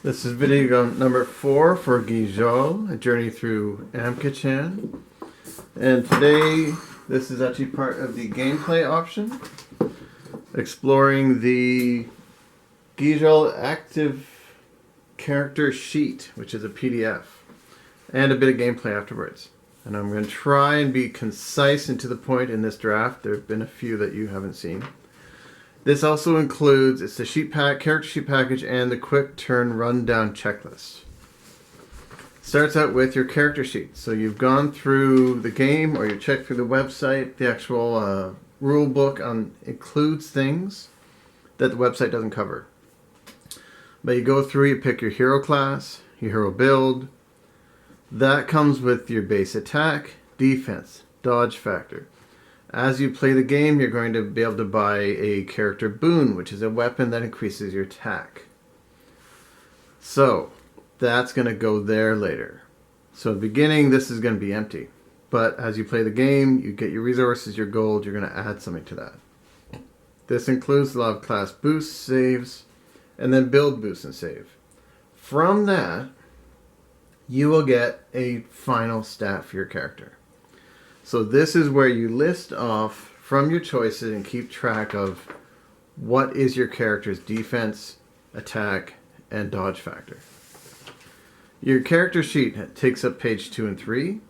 This is video number 4 for Ghyjol, a journey through AmCaChan. And today, this is actually part of the gameplay option, exploring the Ghyjol active character sheet, which is a PDF, and a bit of gameplay afterwards. And I'm going to try and be concise and to the point in this draft. There have been a few that you haven't seen. This also includes, it's the character sheet package and the quick turn rundown checklist. Starts out with your character sheet. So you've gone through the game or you checked through the website. The actual rule book includes things that the website doesn't cover. But you go through, you pick your hero class, your hero build. That comes with your base attack, defense, dodge factor. As you play the game, you're going to be able to buy a character boon, which is a weapon that increases your attack. So, that's going to go there later. So, in the beginning, this is going to be empty. But as you play the game, you get your resources, your gold, you're going to add something to that. This includes a lot of class boosts, saves, and then build boost and save. From that, you will get a final stat for your character. So this is where you list off from your choices and keep track of what is your character's defense, attack, and dodge factor. Your character sheet takes up page 2 and 3.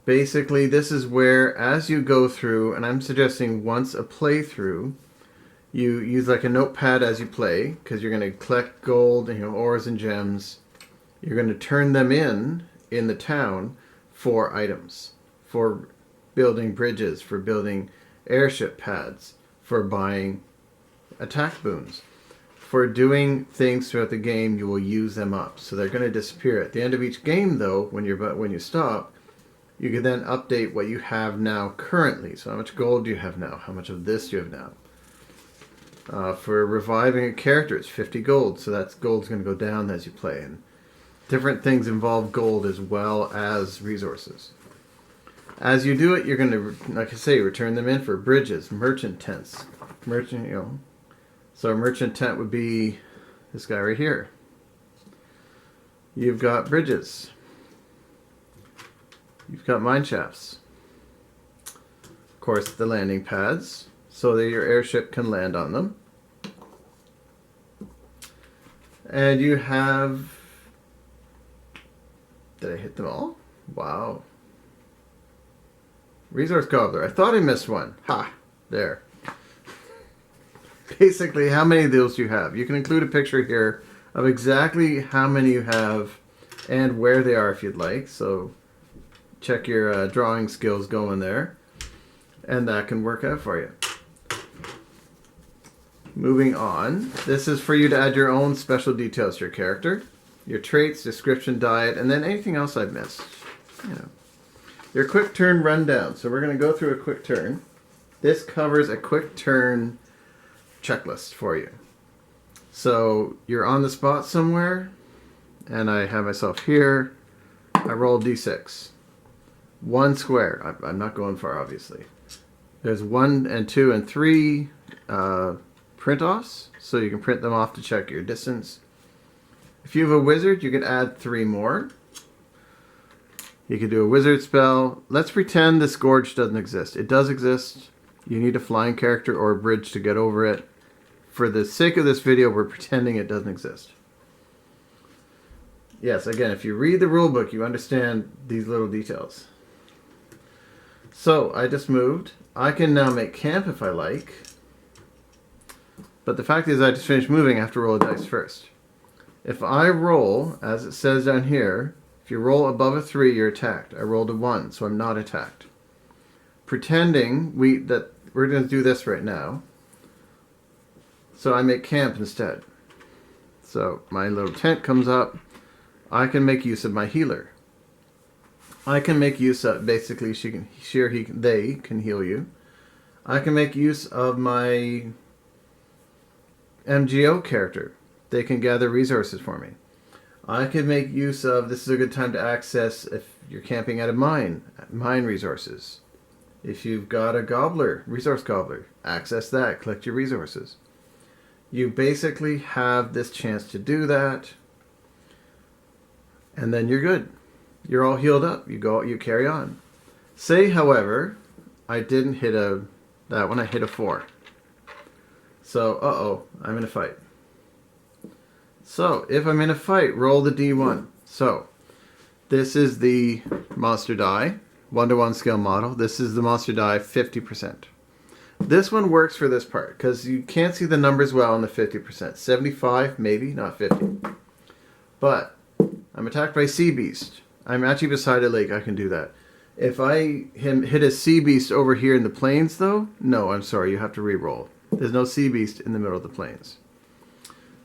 Basically, this is where as you go through, and I'm suggesting once a playthrough, you use like a notepad as you play, because you're going to collect gold and ores and gems. You're going to turn them in the town for items. For building bridges, for building airship pads, for buying attack boons. For doing things throughout the game, you will use them up. So they're going to disappear. At the end of each game, though, when you stop, you can then update what you have now currently. So how much gold do you have now? How much of this do you have now? For reviving a character, it's 50 gold. So that gold's going to go down as you play. And different things involve gold as well as resources. As you do it, you're going to, like I say, return them in for bridges, merchant tents. So a merchant tent would be this guy right here. You've got bridges. You've got mine shafts. Of course, the landing pads, so that your airship can land on them. And you have... Did I hit them all? Wow. Resource Gobbler. I thought I missed one. Ha! There. Basically, how many of those you have. You can include a picture here of exactly how many you have and where they are if you'd like. So check your drawing skills going there. And that can work out for you. Moving on. This is for you to add your own special details to your character. Your traits, description, diet, and then anything else I've missed. You know. Your quick turn rundown. So we're going to go through a quick turn. This covers a quick turn checklist for you. So you're on the spot somewhere, and I have myself here. I roll d6. 1 square. I'm not going far, obviously. There's 1 and 2 and 3 print-offs, so you can print them off to check your distance. If you have a wizard, you can add 3 more. You could do a wizard spell. Let's pretend this gorge doesn't exist. It does exist. You need a flying character or a bridge to get over it. For the sake of this video, we're pretending it doesn't exist. Yes, again, if you read the rulebook, you understand these little details. So, I just moved. I can now make camp if I like. But the fact is I just finished moving. I have to roll a dice first. If I roll, as it says down here, if you roll above a 3, you're attacked. I rolled a 1, so I'm not attacked. Pretending that we're going to do this right now. So I make camp instead. So my little tent comes up. I can make use of my healer. I can make use of, basically they can heal you. I can make use of my MGO character. They can gather resources for me. I could make use of, this is a good time to access, if you're camping at a mine resources. If you've got a gobbler, resource gobbler, access that, collect your resources. You basically have this chance to do that and then you're good. You're all healed up. You carry on. Say, however, I didn't hit that one. I hit a 4. So, I'm in a fight. So, if I'm in a fight, roll the D1. So, this is the monster die, 1-to-1 scale model. This is the monster die 50%. This one works for this part because you can't see the numbers well on the 50%. 75, maybe, not 50. But I'm attacked by Sea Beast. I'm actually beside a lake. I can do that. If I hit a Sea Beast over here in the plains, though, no, I'm sorry. You have to re-roll. There's no Sea Beast in the middle of the plains.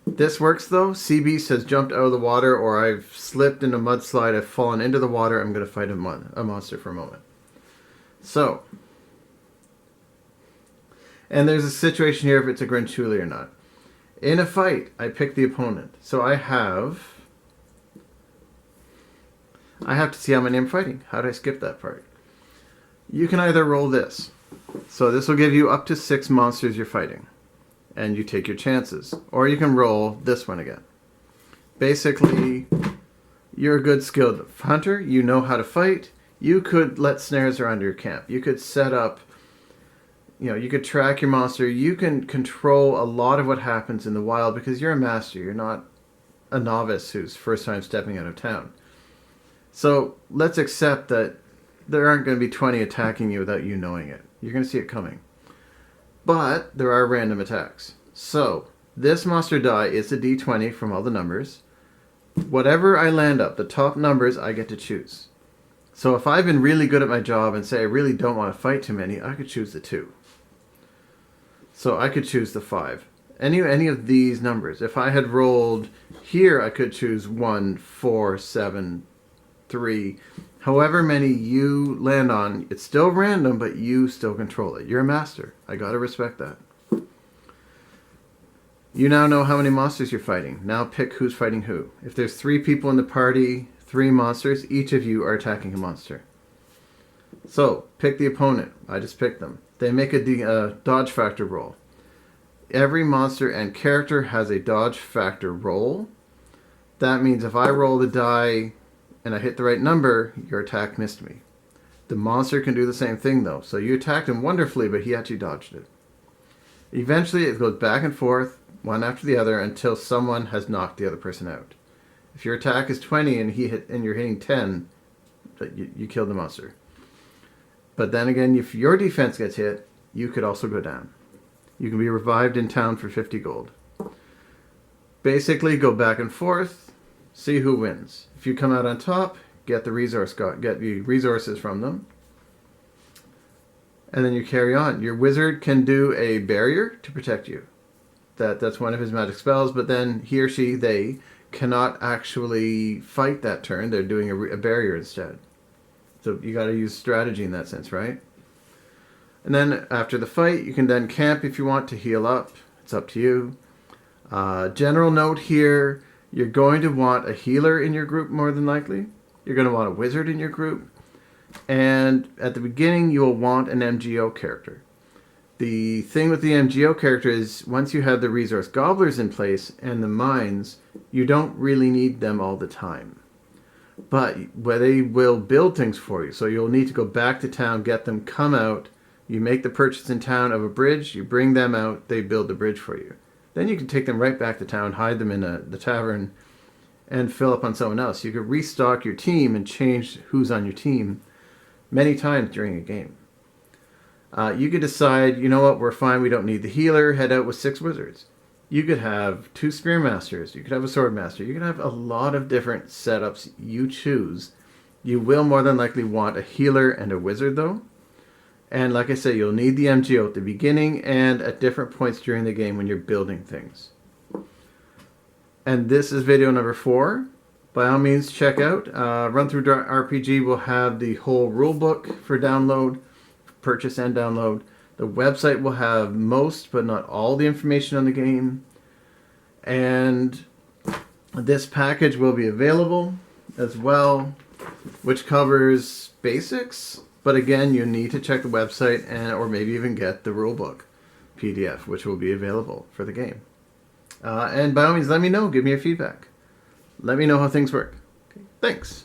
This works, though. Sea Beast has jumped out of the water, or I've slipped in a mudslide. I've fallen into the water. I'm going to fight a monster for a moment. So, and there's a situation here if it's a Ghyjol or not. In a fight, I pick the opponent. So I have to see how many I'm fighting. How did I skip that part? You can either roll this. So this will give you up to 6 monsters you're fighting. And you take your chances. Or you can roll this one again. Basically, you're a good skilled hunter. You know how to fight. You could let snares around your camp. You could set up, you could track your monster. You can control a lot of what happens in the wild because you're a master. You're not a novice who's first time stepping out of town. So let's accept that there aren't going to be 20 attacking you without you knowing it. You're going to see it coming. But there are random attacks. So this monster die is a d20 from all the numbers. Whatever I land up, the top numbers, I get to choose. So if I've been really good at my job and say I really don't want to fight too many, I could choose the 2. So I could choose the 5. Any of these numbers. If I had rolled here, I could choose 1, 4, 7, 3. However many you land on, it's still random, but you still control it. You're a master. I gotta respect that. You now know how many monsters you're fighting. Now pick who's fighting who. If there's 3 people in the party, 3 monsters, each of you are attacking a monster. So, pick the opponent. I just picked them. They make a dodge factor roll. Every monster and character has a dodge factor roll. That means if I roll the die and I hit the right number, your attack missed me. The monster can do the same thing, though. So you attacked him wonderfully, but he actually dodged it. Eventually, it goes back and forth, one after the other, until someone has knocked the other person out. If your attack is 20 and you're hitting 10, you kill the monster. But then again, if your defense gets hit, you could also go down. You can be revived in town for 50 gold. Basically, go back and forth, see who wins. If you come out on top, get the resources from them. And then you carry on. Your wizard can do a barrier to protect you. That's one of his magic spells, but then he or she, they cannot actually fight that turn. They're doing a barrier instead. So you got to use strategy in that sense, right? And then after the fight, you can then camp if you want to heal up. It's up to you. General note here, you're going to want a healer in your group more than likely. You're going to want a wizard in your group. And at the beginning, you will want an MGO character. The thing with the MGO character is once you have the resource gobblers in place and the mines, you don't really need them all the time. But they will build things for you. So you'll need to go back to town, get them, come out. You make the purchase in town of a bridge. You bring them out. They build the bridge for you. Then you can take them right back to town, hide them in the tavern, and fill up on someone else. You could restock your team and change who's on your team many times during a game. You could decide, you know what, we're fine, we don't need the healer, head out with 6 wizards. You could have 2 spear masters, you could have a sword master, you could have a lot of different setups you choose. You will more than likely want a healer and a wizard though. And like I say, you'll need the MGO at the beginning and at different points during the game when you're building things. And this is video number 4. By all means, check out. Run Through RPG will have the whole rulebook for download, purchase and download. The website will have most, but not all, the information on the game. And this package will be available as well, which covers basics. But again, you need to check the website or maybe even get the rulebook PDF, which will be available for the game. And by all means, let me know. Give me your feedback. Let me know how things work. Okay. Thanks.